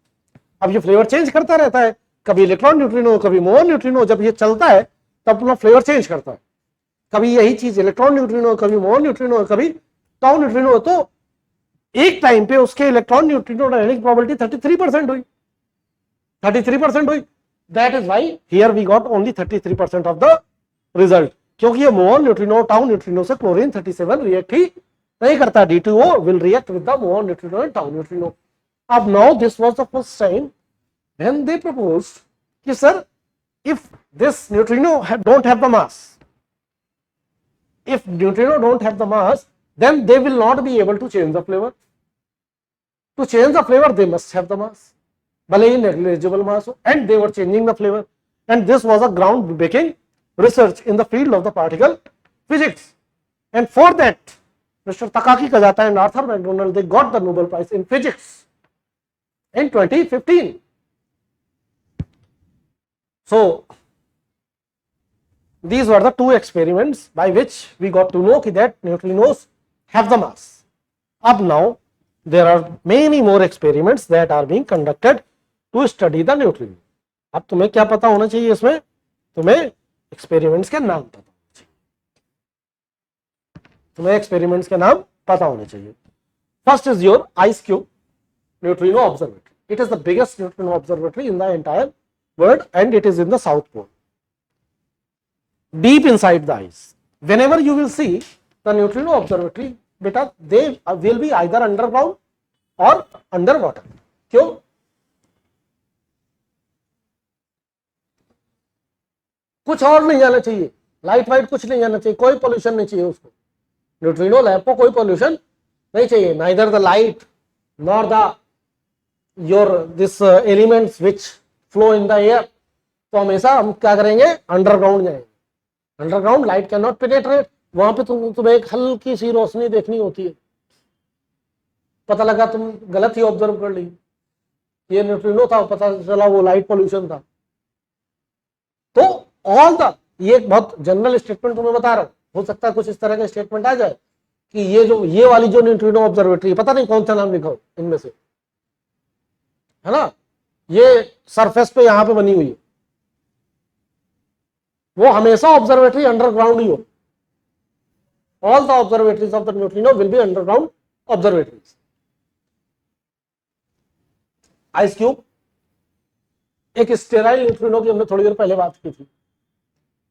A: अब ये फ्लेवर चेंज करता रहता है, कभी इलेक्ट्रॉन न्यूट्रिनो, कभी मुओन न्यूट्रिनो। जब ये चलता है तब अपना फ्लेवर चेंज करता है, कभी यही चीज इलेक्ट्रॉन न्यूट्रिनो, कभी मुओन न्यूट्रिनो, कभी टाउ न्यूट्रिनो। तो एक टाइम पे उसके इलेक्ट्रॉन न्यूट्रिनो रहने की प्रोबेबिलिटी 33% हुई, 33% हुई। That is why here we got only 33% of the result, क्योंकि ये मुओन न्यूट्रिनो टाउ न्यूट्रिनो से क्लोरीन 37 रिएक्ट ही नहीं करता। D2O will react with the muon neutrino and tau neutrino. अब now this was the first time when they proposed कि sir if this neutrino don't have the mass, if neutrino don't have the mass, then they will not be able to change the flavor. To change the flavor they must have the mass, भले ही negligible mass हो, and they were changing the flavor, and this was a groundbreaking research in the field of the particle physics. And for that, Mr. Takaki Kajata and Arthur McDonald, they got the Nobel Prize in Physics in 2015. So these were the two experiments by which we got to know that neutrinos have the mass. Up now, there are many more experiments that are being conducted to study the neutrino. अब तुम्हें क्या पता होना चाहिए इसमें? तुम्हें experiments के नाम पता होना चाहिए. तुम्हें एक्सपेरिमेंट्स के नाम पता होने चाहिए. First is your ice cube neutrino observatory. It is the biggest neutrino observatory in the entire world and it is in the South Pole, deep inside the ice. Whenever you will see the neutrino observatory, beta, they will be either underground or underwater. क्यों? कुछ और नहीं जाना चाहिए, light white कुछ नहीं जाना चाहिए, कोई पोल्यूशन नहीं चाहिए उसको. न्यूट्रिनो लैब को कोई पोल्यूशन नहीं चाहिए, neither the light nor the your this elements which flow in the air. तो हमेशा हम क्या करेंगे? अंडरग्राउंड जाएंगे. Underground light can not penetrate. वहां पे तुम्हें एक हल्की सी रोशनी देखनी होती है, पता लगा तुम गलत ही ऑब्जर्व कर ली, ये न्यूट्रिनो था, पता चला वो लाइट पोल्यूशन था. तो ऑल द, ये बहुत जनरल स्टेटमेंट तुम्हें बता रहा हूं, हो सकता है कुछ इस तरह का स्टेटमेंट आ जाए कि ये वाली जो न्यूट्रिनो ऑब्जर्वेटरी, पता नहीं कौन सा नाम लिखा हो इनमें से, है ना, ये सरफेस पे यहां पे बनी हुई है, वो हमेशा ऑब्जर्वेटरी अंडरग्राउंड ही हो. All the observatories of the neutrino will be underground observatories. Ice cube, एक स्टेराइल न्यूट्रिनो की हमने थोड़ी देर पहले बात की थी,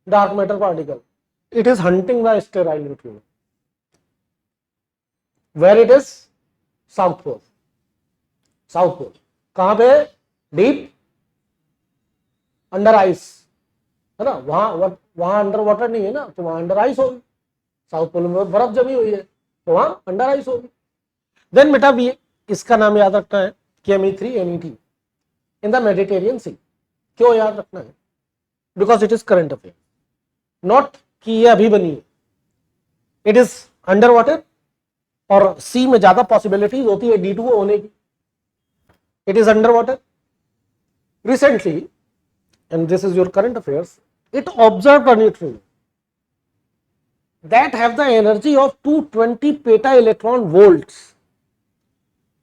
A: dark matter particle. It is hunting the sterile neutrino. Where it is? South pole. South pole कहां पे? डीप अंडर आइस, है ना. वहां अंडर वाटर नहीं है ना, तो वहां अंडर आइस होगी. साउथ पोल में बर्फ जमी हुई है, तो वहां अंडर आइस होगी. देन बेटा भी इसका नाम याद रखना है, Ke3NET इन द मेडिटेरियन सी. क्यों याद रखना है? Because it is current affair, not कि ये अभी बनी है. इट इज अंडर वाटर और सी में ज्यादा पॉसिबिलिटीज होती है D2O होने की. It is under water. Recently, and this is your current affairs, it observed a neutrino that have the energy of 220 peta electron volts.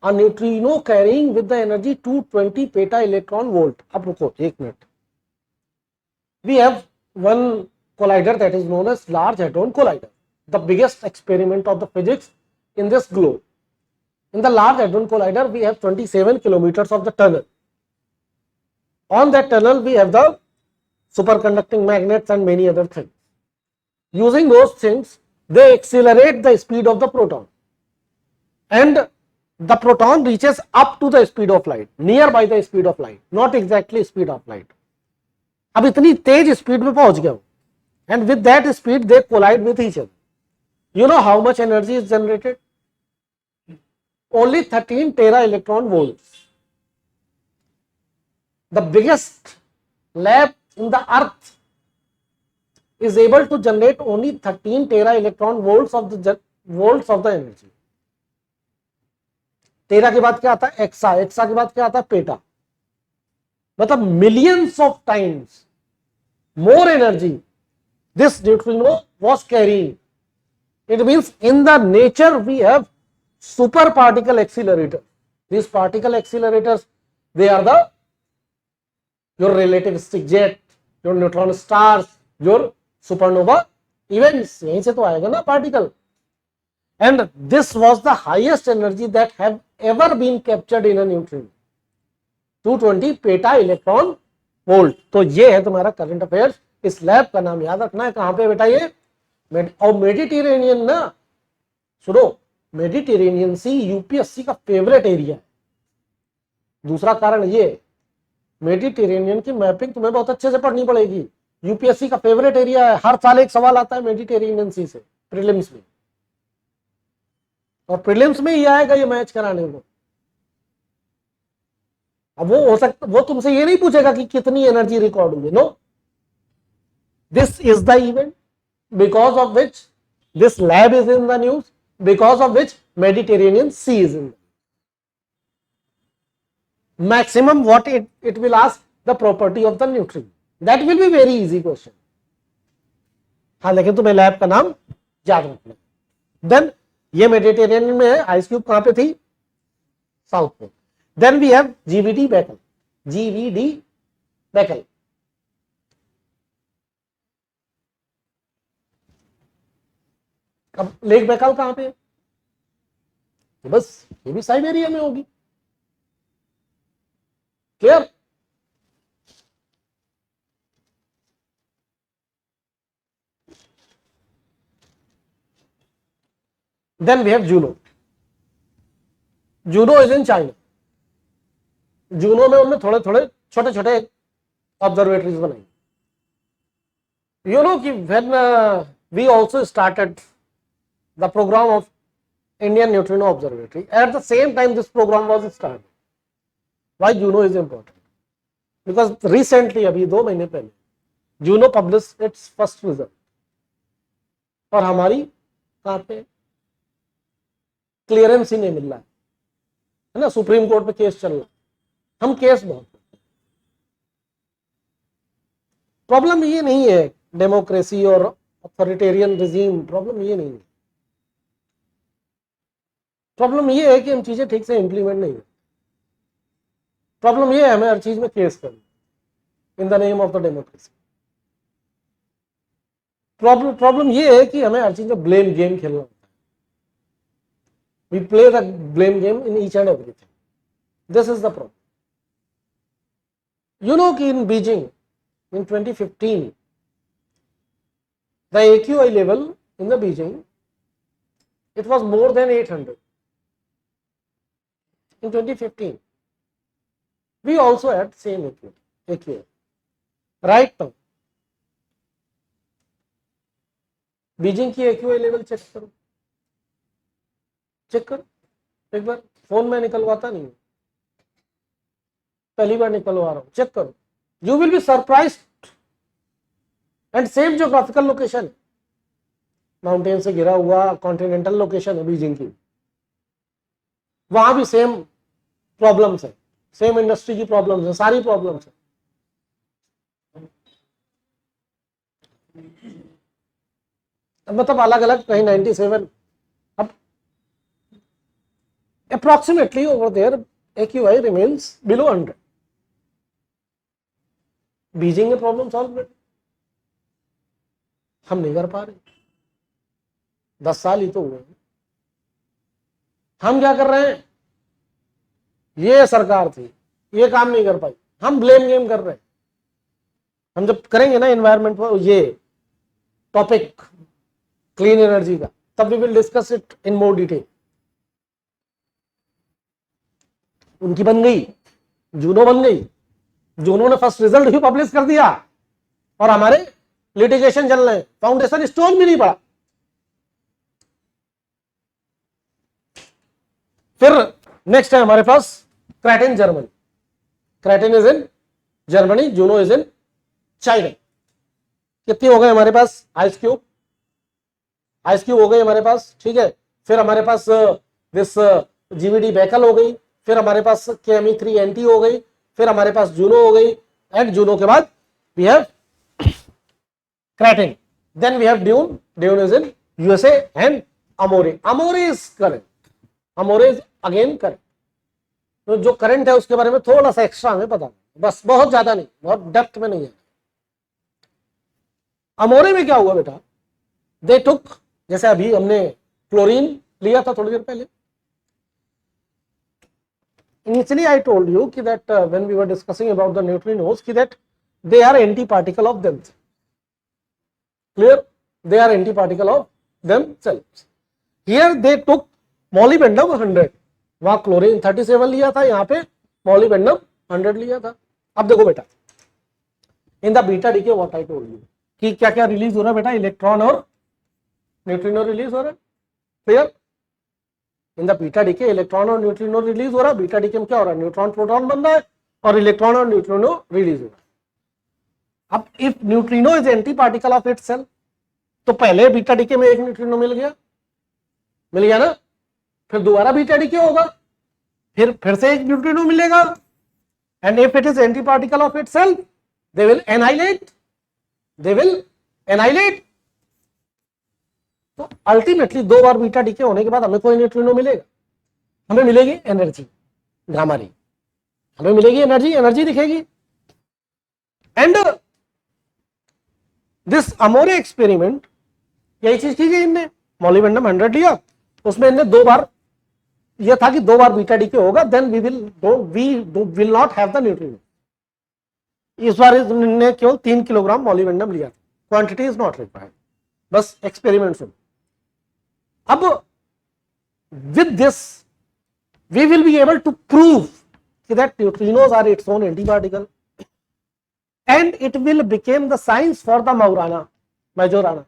A: A neutrino carrying with the energy 220 peta electron volt. अब रुको एक minute. We have one collider that is known as Large Hadron Collider, the biggest experiment of the physics in this globe. In the Large Hadron Collider, we have 27 kilometers of the tunnel. On that tunnel, we have the superconducting magnets and many other things. Using those things, they accelerate the speed of the proton, and the proton reaches up to the speed of light, nearby the speed of light, not exactly speed of light. अब इतनी तेज speed में पहुंच गया, and with that speed they collide with each other. You know how much energy is generated? Only 13 tera electron volts. The biggest lab in the earth is able to generate only 13 tera electron volts of the energy. टेरा के बाद क्या आता है? AXA. AXA के बाद क्या आता है? पेटा. मतलब millions of times more energy this neutrino was carrying. It means in the nature we have super particle accelerators. These particle accelerators, they are the your relativistic jet, your neutron stars, your supernova events. यहीं से तो आएगा ना particle. And this was the highest energy that have ever been captured in a neutrino, 220 peta electron volt. तो ये है तुम्हारा current affairs. इस लैब का नाम याद रखना है. कहां पे बेटा? ये और मेडिटेरेनियन ना, सुनो, मेडिटेरेनियन सी यूपीएससी का फेवरेट एरिया है. दूसरा कारण ये, मेडिटेरेनियन की मैपिंग तुम्हें बहुत अच्छे से पढ़नी पड़ेगी. यूपीएससी का फेवरेट एरिया है. हर साल एक सवाल आता है मेडिटेरेनियन सी से प्रीलिम्स में, और प्रीलिम्स में ही आएगा ये मैच कराने को. अब वो हो सकता, वो तुमसे ये नहीं पूछेगा कि कितनी एनर्जी रिकॉर्ड हुई. No, this is the event because of which This lab is in the news because of which Mediterranean Sea is in the maximum what it will ask the property of the neutrino. That will be very easy question. हाँ लेकिन तुम्हें lab का नाम याद रखना है. Then ये Mediterranean में है. आइस क्यूब कहां पे थी? South pole. Then we have GVD Baikal. GVD Baikal. अब लेक बैकल कहां पे है? तो बस ये भी साइबेरिया में होगी. Clear? Then we have Juno. Juno is in China. Juno में उनमें थोड़े थोड़े छोटे छोटे ऑब्जर्वेटरीज बनाई. You know कि when we also started the program of Indian Neutrino Observatory, at the same time this program was started. Why Juno is important? Because recently अभी 2 महीने पहले Juno published its first result. और हमारी कहाँ पे clearance ही नहीं मिल रहा है ना. सुप्रीम कोर्ट पे केस चल रहा है. हम केस बहुत. प्रॉब्लम ये नहीं है डेमोक्रेसी और अथॉरिटेरियन रिजीम. प्रॉब्लम ये नहीं है. प्रॉब्लम ये है कि हम चीजें ठीक से इंप्लीमेंट नहीं है. प्रॉब्लम ये है हमें हर चीज में केस करना in the name of the democracy. Problem ये है कि हमें हर चीज में ब्लेम गेम खेलना. We play the blame game in each and everything. This is the problem. You know कि in Beijing in 2015 the AQI level in the Beijing it was more than 800 in 2015. We also had same AQI. Right now Beijing की AQI level check करो. Check कर एक बार. Phone में निकलवाता नहीं, पहली बार निकलवा रहा हूं. चेक करो. You will be surprised. And same geographical location, mountain से घिरा हुआ कॉन्टिनेंटल लोकेशन है बीजिंग की. वहां भी सेम प्रॉब्लम्स है, सेम इंडस्ट्री की प्रॉब्लम्स है, सारी प्रॉब्लम्स है. मतलब अलग अलग कहीं 97. Approximately over there AQI remains below 100. Beijing में प्रॉब्लम सॉल्व हम नहीं कर पा रहे. 10 साल ही तो हुए. हम क्या कर रहे हैं? ये सरकार थी, ये काम नहीं कर पाई, हम ब्लेम गेम कर रहे हैं. हम जब करेंगे ना एनवायरमेंट पर ये टॉपिक क्लीन एनर्जी का, तब we will discuss it in more detail. उनकी बन गई, जूनो बन गई. जूनो ने फर्स्ट रिजल्ट भी पब्लिश कर दिया और हमारे लिटिगेशन चल रहे हैं. फाउंडेशन स्टोन भी नहीं पड़ा. फिर नेक्स्ट है हमारे पास KATRIN Germany. KATRIN is in Germany, JUNO is in China. कितनी हो गए हमारे पास? आइस क्यूब हो गई हमारे पास. ठीक है. फिर हमारे पास दिस जीवीडी बैकल हो गई. फिर हमारे पास KME3NT हो गई. फिर हमारे पास जूनो हो गई. एंड जूनो के बाद we have KATRIN. Then we have DUNE. DUNE is in USA and AMoRE. AMoRE is current. AMoRE is again current. तो जो करंट है उसके बारे में थोड़ा सा एक्स्ट्रा हमें पता, बस बहुत ज्यादा नहीं, बहुत डेप्थ में नहीं है. अमोरे में क्या हुआ बेटा? दे टुक, जैसे अभी हमने क्लोरीन लिया था थोड़ी देर पहले. Initially I told you that when we were discussing about the neutrinos that they are antiparticle of themselves. Clear? They are antiparticle of themselves. Here they took molybdenum 100. वहां क्लोरीन 37 लिया था, यहाँ पे molybdenum 100 लिया था. अब देखो बेटा, in the beta DK what I told you कि क्या क्या रिलीज हो रहा है बेटा? इलेक्ट्रॉन और न्यूट्रिनो रिलीज हो रहा है. Clear? In the beta DK electron और न्यूट्रिनो रिलीज हो रहा है. बीटा डीके में क्या हो रहा है? न्यूट्रॉन प्रोटॉन बन रहा है और इलेक्ट्रॉन और न्यूट्रिनो रिलीज हो रहा है. अब if neutrino is anti particle of itself, तो पहले बीटा डीके में एक न्यूट्रिनो मिल गया ना, फिर दोबारा बीटा डीके होगा, फिर से एक न्यूट्रिनो मिलेगा, and if it is anti particle of itself they will annihilate. तो अल्टीमेटली 2 बार बीटा डीके होने के बाद हमें कोई न्यूट्रिनो मिलेगा, हमें मिलेगी एनर्जी, गामा रे, हमें मिलेगी एनर्जी दिखेगी। एंड दिस अमोरे एक्सपेरिमेंट, यही चीज की गई, इनने मॉलिबेंडम 100 लिया, उसमें इनने 2 बार, यह था कि 2 बार बीटा डीके होगा, then we will not have the neutrino. इस बार इन्होंने केवल 3 किलोग्राम मॉलिबेंडम लिया, क्वांटिटी इज नॉट रिक्वायर्ड, बस एक्सपेरिमेंट सुन। अब with this we will be able to prove that neutrinos are its own antiparticle, and it will become the science for the Majorana,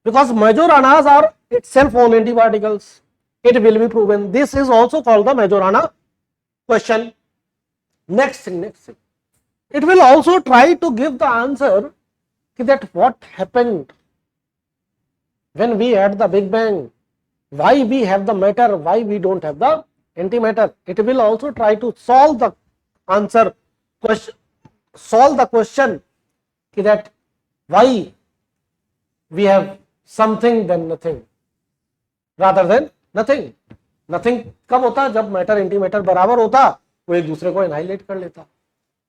A: because Majoranas are itself own antiparticles. It will be proven. This is also called the Majorana question. Next thing, it will also try to give the answer that what happened when we had the Big Bang, why we have the matter, why we don't have the antimatter. It will also try to solve the question that why we have something than nothing rather than nothing. Nothing कब होता, जब matter antimatter बराबर होता, वो एक दूसरे को annihilate कर लेता.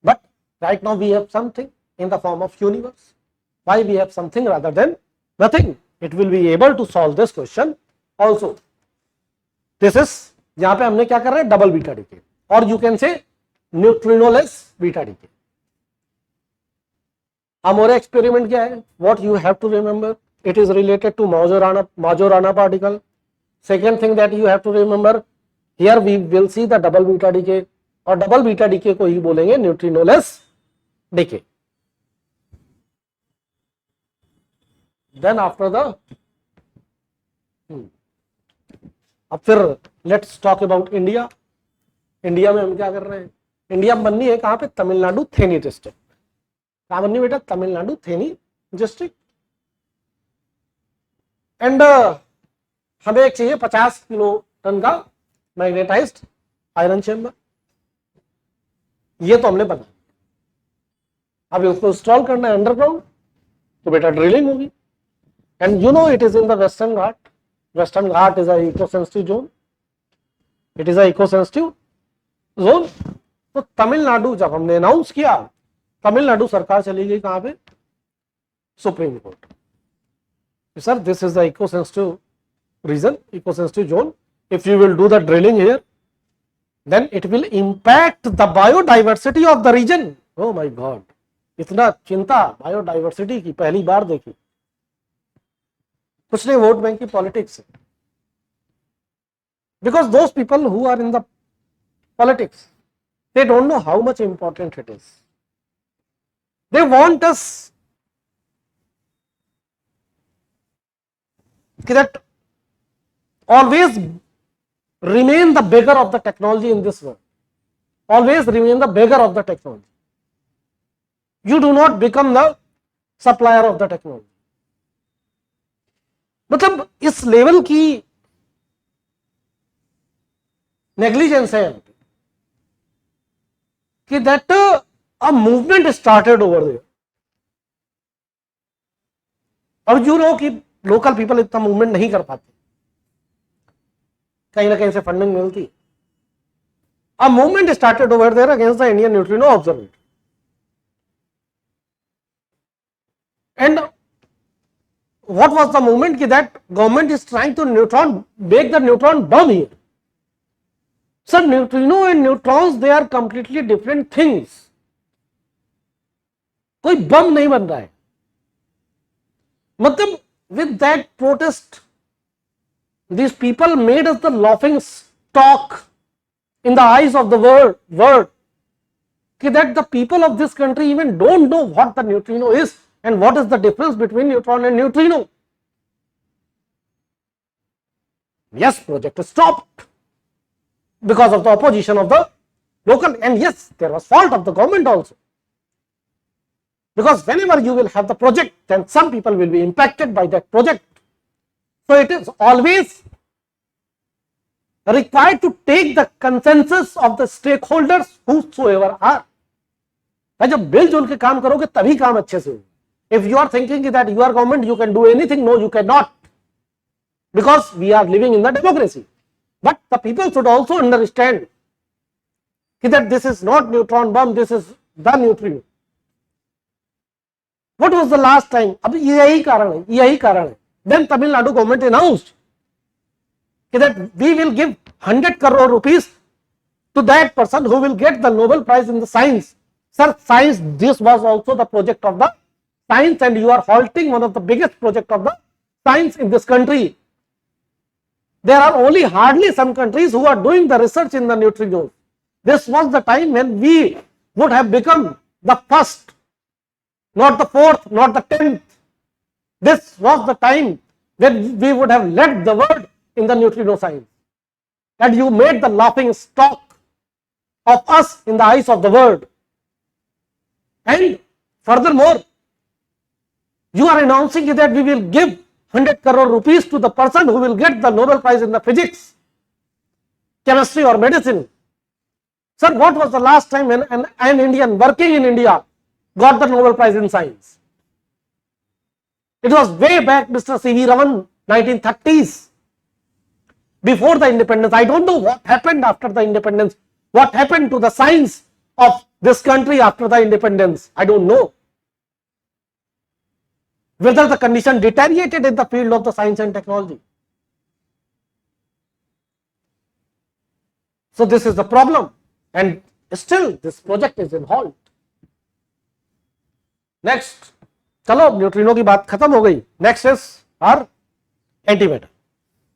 A: But right now we have something in the form of universe. Why we have something rather than nothing? It will be able to solve this question also. This is, यहां पे हमने क्या कर रहे हैं, डबल बीटा डीके, और you can say neutrinoless beta decay. हमारा experiment क्या है, what you have to remember, it is related to Majorana particle. Second thing that you have to remember, here we will see the double beta decay, और double beta DK को ही बोलेंगे न्यूट्रिनोलेस DK. Then after the अब फिर let's talk about India. India में हम क्या कर रहे हैं, इंडिया बननी है कहां पे, तमिलनाडु थेनी डिस्ट्रिक्ट. कहां बननी बेटा, तमिलनाडु थेनी डिस्ट्रिक्ट. एंड हमें एक चाहिए 50 किलो टन का मैग्नेटाइज्ड आयरन चेम्बर. ये तो हमने बना, अब उसको इंस्टॉल करना है अंडरग्राउंड, तो बेटा ड्रिलिंग होगी. And you know it is in the western Ghat. Western Ghat is a eco sensitive zone. It is a eco sensitive zone. तो तमिलनाडु जब हमने अनाउंस किया, तमिलनाडु सरकार चली गई कहां पे, supreme court. Sir this is the eco sensitive region, eco sensitive zone. If you will do the drilling here, then it will impact the biodiversity of the region. Oh my God, इतना चिंता biodiversity की पहली बार देखी. कुछ नहीं, vote bank की politics. Because those people who are in the politics, they don't know how much important it is. They want us that always remain the beggar of the technology in this world. Always remain the beggar of the technology. You do not become the supplier of the technology. मतलब इस level की negligence है कि that a movement started over there. और you know कि local people इतना movement नहीं कर पाते, कहीं ना कहीं से फंडिंग मिलती. A movement started over there against the Indian neutrino observatory. And what was the movement, that government is trying to make the neutron bomb here. So neutrino and neutrons, they are completely different things. कोई बम नहीं बन रहा है. मतलब with that protest, these people made us the laughing stock in the eyes of the world, that the people of this country even don't know what the neutrino is and what is the difference between neutron and neutrino. Yes, project stopped because of the opposition of the local, and yes, there was fault of the government also. because whenever you will have the project, then some people will be impacted by that project. So it is always required to take the consensus of the stakeholders whosoever are. भाई जब मिलजुल के काम करोगे तभी काम अच्छे से होगा. If you are thinking that you are government, you can do anything, no, you cannot, because we are living in the democracy. But the people should also understand that this is not neutron bomb, this is the neutrino. What was the last time? अब यही कारण है. Then Tamil Nadu government announced that we will give 100 crore rupees to that person who will get the Nobel Prize in the science. Sir, science, this was also the project of the science, and you are halting one of the biggest project of the science in this country. There are only hardly some countries who are doing the research in the neutrinos. This was the time when we would have become the first, not the fourth, not the 10th. This was the time when we would have led the world in the neutrino science. And you made the laughing stock of us in the eyes of the world. And furthermore, you are announcing that we will give 100 crore rupees to the person who will get the Nobel Prize in the physics, chemistry or medicine. Sir, what was the last time when an Indian working in India got the Nobel Prize in science? It was way back, Mr. C.V. Raman, 1930s, before the independence. I don't know what happened after the independence, what happened to the science of this country after the independence. I don't know whether the condition deteriorated in the field of the science and technology. So this is the problem, and still this project is in halt. Next, चलो neutrino की बात खत्म हो गई. Next is our antimatter.